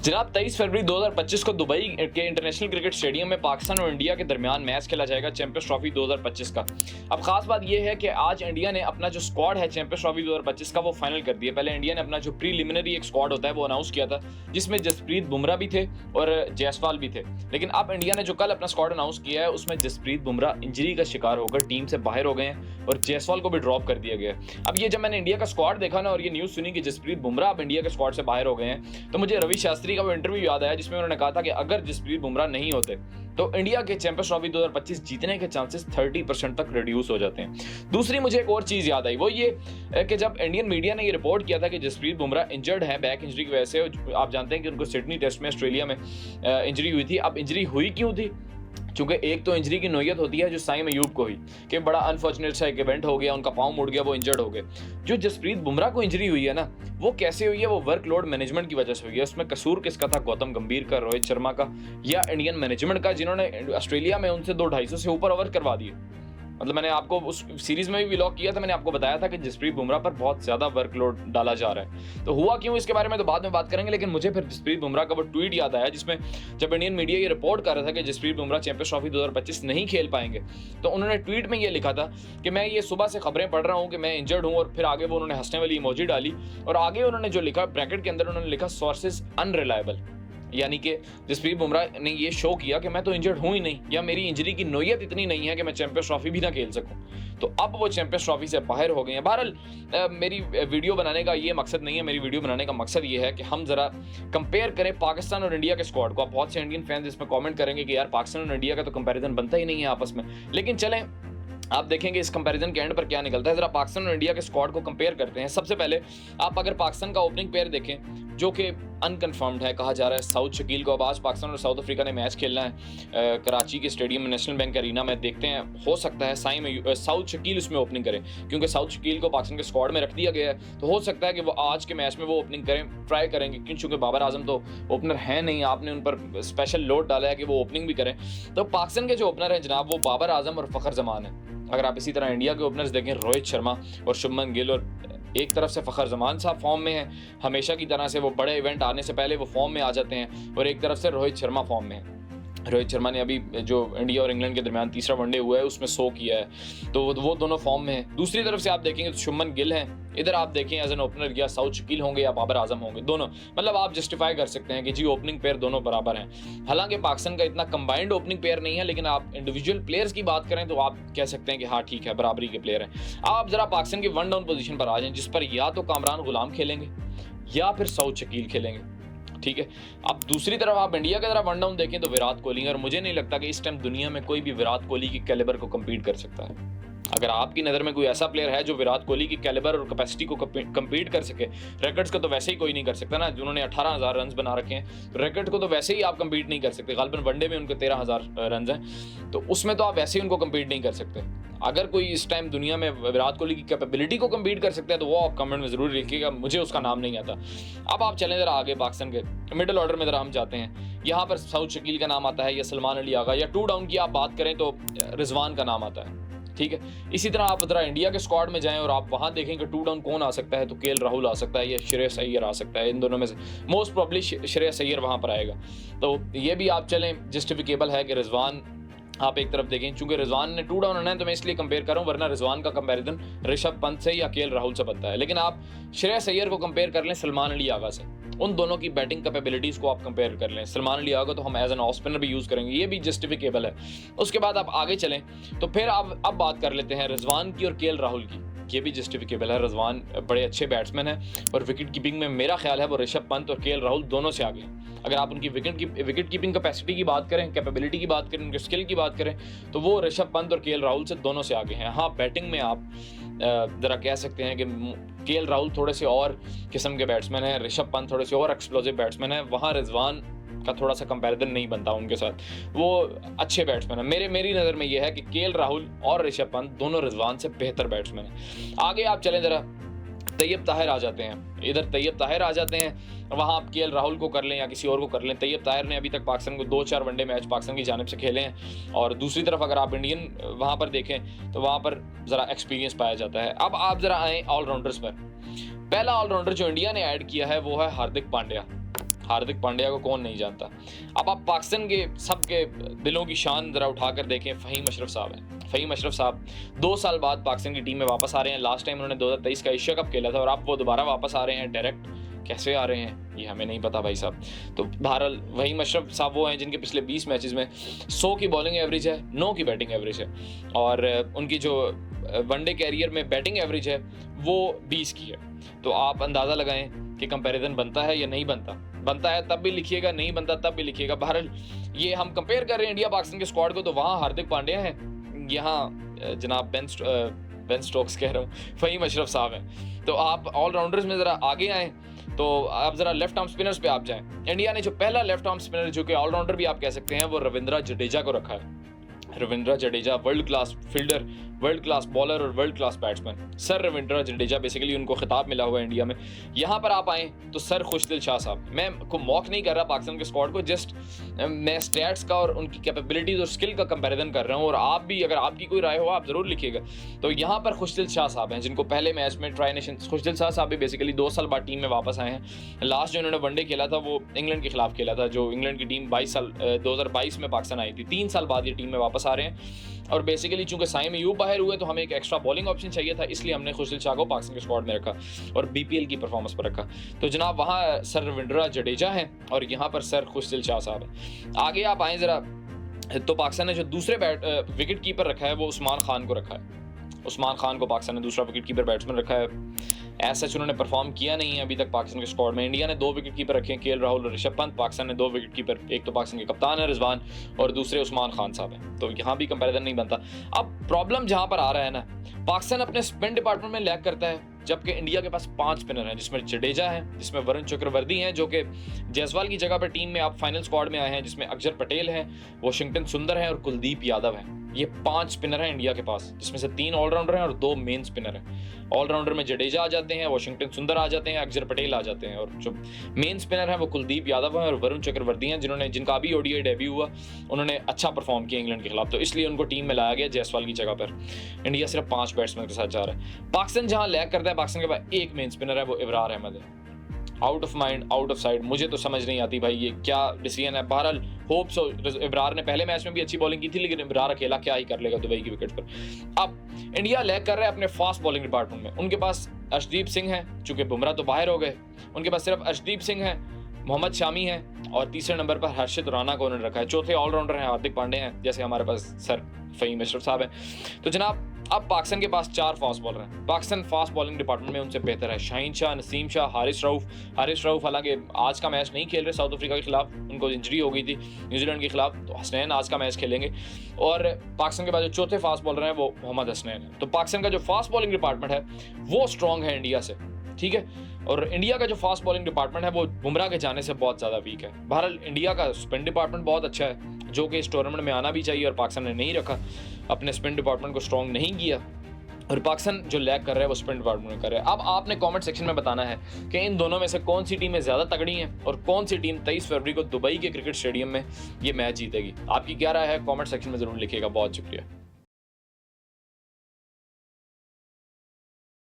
जनाब 23 फरवरी 2025 को दुबई के इंटरनेशनल क्रिकेट स्टेडियम में पाकिस्तान और इंडिया के दरमियान मैच खेला जाएगा चैंपियंस ट्रॉफी 2025 का। अब खास बात यह है कि आज इंडिया ने अपना जो स्क्वाड है चैंपियंस ट्रॉफी 2025 का वो फाइनल कर दिया। पहले इंडिया ने अपना जो प्रीलिमिनरी एक स्क्वाड होता है वो अनाउंस किया था, जिसमें जसप्रीत बुमराह भी थे और जायसवाल भी थे। लेकिन अब इंडिया ने जो कल अपना स्क्वाड अनाउंस किया है उसमें जसप्रीत बुमराह इंजरी का शिकार होकर टीम से बाहर हो गए हैं और जायसवाल को भी ड्रॉप कर दिया गया है। अब ये जब मैंने इंडिया का स्क्वाड देखा ना और ये न्यूज़ सुनी कि जसप्रीत बुमराह अब इंडिया के स्क्वाड से बाहर हो गए हैं, तो मुझे रवि शास्त्री का वो इंटरव्यू याद आया जिसमें उन्होंने कहा था कि अगर जसप्रीत बुमराह नहीं होते तो इंडिया के चैंपियंस ट्रॉफी 2025 जीतने के चांसेस 30% तक रिड्यूस हो जाते हैं। दूसरी मुझे एक और चीज़ याद आई, वो ये कि जब इंडियन मीडिया ने ये रिपोर्ट किया था कि जसप्रीत बुमराह इंजर्ड है बैक इंजरी की वजह से, आप जानते हैं कि उनको सिडनी टेस्ट में ऑस्ट्रेलिया में इंजरी हुई थी। अब इंजरी हुई क्यों थी? क्योंकि एक तो इंजरी की नोयत होती है जो साइम अयूब को हुई कि बड़ा अनफॉर्चुनेट सा एक इवेंट हो गया, उनका पाँव मुड़ गया, वो इंजर्ड हो गए। जो जसप्रीत बुमराह को इंजरी हुई है ना, वो कैसे हुई है? वो वर्कलोड मैनेजमेंट की वजह से हुई है। उसमें कसूर किसका था? गौतम गंभीर का, रोहित शर्मा का या इंडियन मैनेजमेंट का, जिन्होंने ऑस्ट्रेलिया में उनसे 250 से ऊपर ओवर करवा दिए। मतलब मैंने आपको उस सीरीज में भी व्लॉग किया था, मैंने आपको बताया था कि जसप्रीत बुमराह पर बहुत ज्यादा वर्कलोड डाला जा रहा है। तो हुआ क्यों इसके बारे में तो बाद में बात करेंगे, लेकिन मुझे फिर जसप्रीत बुमराह का वो ट्वीट याद आया जिसमें जब इंडियन मीडिया ये रिपोर्ट कर रहा था कि जसप्रीत बुमराह चैंपियंस ट्रॉफी 2025 नहीं खेल पाएंगे, तो उन्होंने ट्वीट में ये लिखा था कि मैं ये सुबह से खबरें पढ़ रहा हूँ कि मैं इंजर्ड हूँ, और फिर आगे वो उन्होंने हंसने वाली इमोजी डाली और आगे उन्होंने जो लिखा ब्रैकेट के अंदर उन्होंने लिखा सोर्सेज अनरिलायबल, यानी कि जसप्रीत बुमराह ने ये शो किया कि मैं तो इंजर्ड हूं ही नहीं, या मेरी इंजरी की नोयत इतनी नहीं है कि मैं चैंपियंस ट्रॉफी भी ना खेल सकूं। तो अब वो चैंपियंस ट्रॉफी से बाहर हो गए हैं। बहरहाल मेरी वीडियो बनाने का ये मकसद नहीं है, मेरी वीडियो बनाने का मकसद ये है कि हम जरा कंपेयर करें पाकिस्तान और इंडिया के स्क्वाड को। आप बहुत से इंडियन फैंस इसमें कमेंट करेंगे कि यार पाकिस्तान और इंडिया का तो कंपैरिजन बनता ही नहीं है आपस में, लेकिन चलें आप देखेंगे इस कंपैरिजन के एंड पर क्या निकलता है। जरा पाकिस्तान और इंडिया के स्क्वाड को कंपेयर करते हैं। सबसे पहले आप अगर पाकिस्तान का ओपनिंग पेयर देखें जो कि अनकन्फर्म्ड है, कहा जा रहा है साउथ शकील को। अब आज पाकिस्तान और साउथ अफ्रीका ने मैच खेलना है कराची के स्टेडियम में, नेशनल बैंक अरीना में। देखते हैं, हो सकता है साउथ शकील उसमें ओपनिंग करें, क्योंकि साउथ शकील को पाकिस्तान के स्क्वाड में रख दिया गया है। तो हो सकता है कि वो आज के मैच में वो ओपनिंग करें, ट्राई करेंगे, क्योंकि बाबर आजम तो ओपनर है नहीं, आपने उन पर स्पेशल लोड डाला है कि वो ओपनिंग भी करें। तो पाकिस्तान के जो ओपनर हैं जनाब वो बाबर आजम और फ़खर जमान है। अगर आप इसी तरह इंडिया के ओपनर्स देखें, रोहित शर्मा और शुभमन गिल, और एक तरफ से फ़खर जमान साहब फॉर्म में है, हमेशा की तरह से वो बड़े इवेंट आने से पहले वो फॉर्म में आ जाते हैं, और एक तरफ से रोहित शर्मा फॉर्म में है। रोहित शर्मा ने अभी जो इंडिया और इंग्लैंड के दरमियान तीसरा वनडे हुआ है उसमें 100 किया है, तो वो दोनों फॉर्म में हैं। दूसरी तरफ से आप देखेंगे तो शुभमन गिल हैं, इधर आप देखें एज एन ओपनर या साउथ शकील होंगे या बाबर आजम होंगे, दोनों मतलब आप जस्टिफाई कर सकते हैं कि जी ओपनिंग पेयर दोनों बराबर हैं। हालांकि पाकिस्तान का इतना कंबाइंड ओपनिंग पेयर नहीं है, लेकिन आप इंडिविजुअल प्लेयर्स की बात करें तो आप कह सकते हैं कि हाँ ठीक है, बराबरी के प्लेयर हैं। आप जरा पाकिस्तान की वन डाउन पोजीशन पर आ जाएं, जिस पर या तो कामरान गुलाम खेलेंगे या फिर साउथ शकील खेलेंगे, ठीक है। अब दूसरी तरफ आप इंडिया की तरफ वन डाउन देखें तो विराट कोहली, और मुझे नहीं लगता कि इस टाइम दुनिया में कोई भी विराट कोहली की कैलिबर को कम्पीट कर सकता है। अगर आपकी नज़र में कोई ऐसा प्लेयर है जो विराट कोहली की कैलिबर और कैपेसिटी को कम्पीट कर सके, रिकॉर्ड्स को तो वैसे ही कोई नहीं कर सकता ना, जिन्होंने 18,000 रन बना रखे हैं, तो रिकॉर्ड को तो वैसे ही आप कम्पीट नहीं कर सकते। गालिबन वनडे में उनके 13,000 रन हैं, तो उसमें तो आप वैसे ही उनको कम्पीट नहीं कर सकते। अगर कोई इस टाइम दुनिया में विराट कोहली की कैपेबिलिटी को कम्पीट कर सकता है तो वो आप कमेंट में ज़रूर लिखिएगा, मुझे उसका नाम नहीं आता। अब आप चलें ज़रा आगे, पाकिस्तान के मिडिल ऑर्डर में ज़रा हम जाते हैं। यहाँ पर साउथ शकील का नाम आता है, या सलमान अली आगा, या टू डाउन की आप बात करें तो रिजवान का नाम आता है, ठीक है। इसी तरह आप जरा इंडिया के स्क्वाड में जाएं और आप वहां देखें कि टू डाउन कौन आ सकता है, तो केएल राहुल आ सकता है या श्रेयस अय्यर आ सकता है। इन दोनों में से मोस्ट प्रॉब्ली श्रेयस अय्यर वहां पर आएगा। तो ये भी आप चलें जस्टिफिकेबल है कि रिजवान आप एक तरफ देखें, चूंकि रिजवान ने टू डाउन आना है तो मैं इसलिए कंपेयर कर रहा हूँ, वरना रिजवान का कंपैरिजन ऋषभ पंत से या केएल राहुल से बनता है। लेकिन आप श्रेयस अय्यर को कंपेयर कर लें सलमान अली आगा से, उन दोनों की बैटिंग कैपेबिलिटीज को आप कंपेयर कर लें। सलमान अली आगा तो हम एज एन ऑफ स्पिनर भी यूज़ करेंगे, ये भी जस्टिफिकेबल है। उसके बाद आप आगे चलें तो फिर आप अब बात कर लेते हैं रिजवान की और केएल राहुल की, ये भी जस्टिफिकेबल है। रिजवान बड़े अच्छे बैट्समैन हैं और विकेट कीपिंग में मेरा ख्याल है वो ऋषभ पंत और केएल राहुल दोनों से आगे हैं। अगर आप उनकी विकेट कीपिंग कैपेसिटी की बात करें, कैपेबिलिटी की बात करें, उनके स्किल की बात करें, तो वो ऋषभ पंत और केएल राहुल से दोनों से आगे हैं। हाँ, बैटिंग में आप ज़रा कह सकते हैं कि केएल राहुल थोड़े से और किस्म के बैट्समैन हैं, ऋषभ पंत थोड़े से और एक्सप्लोसिव बैट्समैन हैं। वहाँ रिजवान का थोड़ा सा कंपैरिजन नहीं बनता उनके साथ, वो अच्छे बैट्समैन है। मेरी नज़र में ये है कि केएल राहुल और ऋषभ पंत दोनों रिजवान से बेहतर बैट्समैन हैं। आगे आप चलें ज़रा, तैयब ताहिर आ जाते हैं, इधर तैयब ताहिर आ जाते हैं, वहाँ आप केएल राहुल को कर लें या किसी और को कर लें। तैयब ताहिर ने अभी तक पाकिस्तान को 2-4 वनडे मैच पाकिस्तान की जानिब से खेले हैं, और दूसरी तरफ अगर आप इंडियन वहाँ पर देखें तो वहाँ पर ज़रा एक्सपीरियंस पाया जाता है। अब आप ज़रा आएँ ऑलराउंडर्स पर। पहला ऑलराउंडर जो इंडिया ने ऐड किया है वो है हार्दिक पांड्या। हार्दिक पांड्या को कौन नहीं जानता। अब आप पाकिस्तान के सबके दिलों की शान ज़रा उठाकर देखें, फ़हीम अशरफ साहब हैं। फ़हीम अशरफ साहब 2 साल बाद पाकिस्तान की टीम में वापस आ रहे हैं। लास्ट टाइम उन्होंने 2023 का एशिया कप खेला था और अब वो दोबारा वापस आ रहे हैं। डायरेक्ट कैसे आ रहे हैं ये हमें नहीं पता भाई साहब। तो बहरहाल फ़हीम अशरफ साहब वो हैं जिनके पिछले 20 मैचेस में 100 की बॉलिंग एवरेज है, 9 की बैटिंग एवरेज है और उनकी जो वनडे कैरियर में बैटिंग एवरेज है वो 20 की है। तो आप अंदाज़ा लगाएं कि कंपैरिजन बनता है या नहीं बनता। बनता है तब भी लिखिएगा, नहीं बनता तब भी लिखिएगा। बहरहाल ये हम कंपेयर कर रहे हैं इंडिया पाकिस्तान के स्क्वाड को, तो वहाँ हार्दिक पांड्या हैं, यहाँ जनाब बेन स्टोक्स कह रहा हूँ, फ़हीम अशरफ साहब हैं। तो आप ऑलराउंडर्स में ज़रा आगे आएँ, तो आप ज़रा लेफ्ट आर्म स्पिनर्स पे आप जाएं। इंडिया ने जो पहला लेफ्ट आर्म स्पिनर जो कि ऑलराउंडर भी आप कह सकते हैं वो रविंद्र जडेजा को रखा है। Ravindra Jadeja world class fielder, world class bowler और world class batsman. Sir Ravindra Jadeja basically उनको खिताब मिला हुआ है इंडिया में। यहाँ पर आप आएँ तो सर खुशदिल शाह साहब। मैं को मॉक नहीं कर रहा पाकिस्तान के स्क्वाड को, जस्ट मैं स्टैट्स का और उनकी कैपेबिलिटीज और स्किल का कंपैरिजन कर रहा हूँ। और आप भी अगर आपकी कोई राय हो आप ज़रूर लिखिएगा। तो यहाँ पर खुशदिल शाह साहब हैं जिनको पहले मैच में ट्राई नेशंस, खुशदिल शाह साहब भी बेसिकली 2 साल बाद टीम में वापस आए हैं। लास्ट जो इन्होंने वनडे खेला था वो इंग्लैंड के खिलाफ खेला था, जो इंग्लैंड की टीम 2022 में पाकिस्तान आई थी। 3 साल बाद ये टीम में वापस आ रहे हैं। और बेसिकली चूंकि साइम अयूब बाहर हुए तो हमें एक एक्स्ट्रा बॉलिंग ऑप्शन चाहिए था, इसलिए हमने खुशदिल शाह को पाकिस्तान के स्क्वाड में रखा और बीपीएल की परफॉर्मेंस पर रखा। तो जनाब वहाँ सर रविंद्र जडेजा हैं और यहाँ पर सर खुशदिल शाह साहब हैं। आगे आप आएँ ज़रा, तो पाकिस्तान ने जो दूसरे विकेट कीपर रखा है वो उस्मान खान को रखा है। उस्मान खान को पाकिस्तान ने दूसरा विकेट कीपर बैट्समैन रखा है। ऐसा उन्होंने परफॉर्म किया नहीं है अभी तक पाकिस्तान के स्क्वाड में। इंडिया ने 2 विकेट कीपर रखे हैं, केएल राहुल और ऋषभ पंत। पाकिस्तान ने 2 विकेट कीपर, एक तो पाकिस्तान के कप्तान है रिजवान और दूसरे उस्मान खान साहब हैं। तो यहाँ भी कंपैरिजन नहीं बनता। अब प्रॉब्लम जहाँ पर आ रहा है ना, पाकिस्तान अपने स्पिन डिपार्टमेंट में लैग करता है, जबकि इंडिया के पास 5 स्पिनर हैं जिसमें जडेजा है, जिसमें वरुण चक्रवर्ती हैं जो कि जायसवाल की जगह पर टीम में आप फाइनल स्क्वाड में आए हैं, जिसमें अक्षर पटेल हैं, वाशिंगटन सुंदर हैं और कुलदीप यादव हैं। ये 5 स्पिनर हैं इंडिया के पास, जिसमें से 3 ऑलराउंडर हैं और 2 मेन स्पिनर हैं। ऑलराउंडर में जडेजा आ जाते हैं, वाशिंगटन सुंदर आ जाते हैं, अक्षर पटेल आ जाते हैं और जो मेन स्पिनर हैं वो कुलदीप यादव हैं और वरुण चक्रवर्ती हैं, जिनका अभी ओडीआई डेब्यू हुआ। उन्होंने अच्छा परफॉर्म किया इंग्लैंड के खिलाफ, तो इसलिए उनको टीम में लाया गया जायसवाल की जगह पर। इंडिया सिर्फ 5 बैट्समैन के साथ जा रहा है। पाकिस्तान जहां लैग करता है, पाकिस्तान के पास एक मेन स्पिनर है, वो इब्रार अहमद है। Out of mind out of side, मुझे तो समझ नहीं आती भाई ये क्या डिसीजन है। बहरहाल होप सो, इब्रार ने पहले मैच में भी अच्छी बॉलिंग की थी, लेकिन इब्रार अकेला क्या ही कर लेगा दुबई की विकेट पर। अब इंडिया लैग कर रहा है अपने फास्ट बॉलिंग डिपार्टमेंट में। उनके पास अर्शदीप सिंह है, चूंकि बुमराह तो बाहर हो गए, उनके पास सिर्फ अर्शदीप सिंह है, मोहम्मद शामी है और तीसरे नंबर पर हर्षित राणा को उन्होंने रखा है। चौथे ऑलराउंडर हैं हार्दिक पांड्या हैं, जैसे हमारे पास सर फ़हीम अशरफ साहब हैं। तो जनाब अब पाकिस्तान के पास 4 फास्ट बॉलर हैं। पाकिस्तान फास्ट बॉलिंग डिपार्टमेंट में उनसे बेहतर है शाहीन शाह, नसीम शाह, हारिस रऊफ हालांकि आज का मैच नहीं खेल रहे साउथ अफ्रीका के खिलाफ, उनको इंजरी हो गई थी न्यूजीलैंड के खिलाफ, तो हसनैन आज का मैच खेलेंगे। और पाकिस्तान के पास जो चौथे फास्ट बॉलर हैं वो मोहम्मद हसनैन है। तो पाकिस्तान का जो फास्ट बॉलिंग डिपार्टमेंट है वो स्ट्रॉन्ग है इंडिया से, ठीक है। और इंडिया का जो फास्ट बॉलिंग डिपार्टमेंट है वो बुमराह के जाने से बहुत ज़्यादा वीक है। बहरहाल इंडिया का स्पिन डिपार्टमेंट बहुत अच्छा है, जो कि इस टूर्नामेंट में आना भी चाहिए, और पाकिस्तान ने नहीं रखा, अपने स्पिन डिपार्टमेंट को स्ट्रॉन्ग नहीं किया, और पाकिस्तान जो लैग कर रहा है वो स्पिन डिपार्टमेंट में कर रहा है। अब आपने कमेंट सेक्शन में बताना है कि इन दोनों में से कौन सी टीमें ज़्यादा तगड़ी हैं और कौन सी टीम 23 फरवरी को दुबई के क्रिकेट स्टेडियम में ये मैच जीतेगी। आपकी क्या राय है कमेंट सेक्शन में ज़रूर लिखिएगा। बहुत शुक्रिया।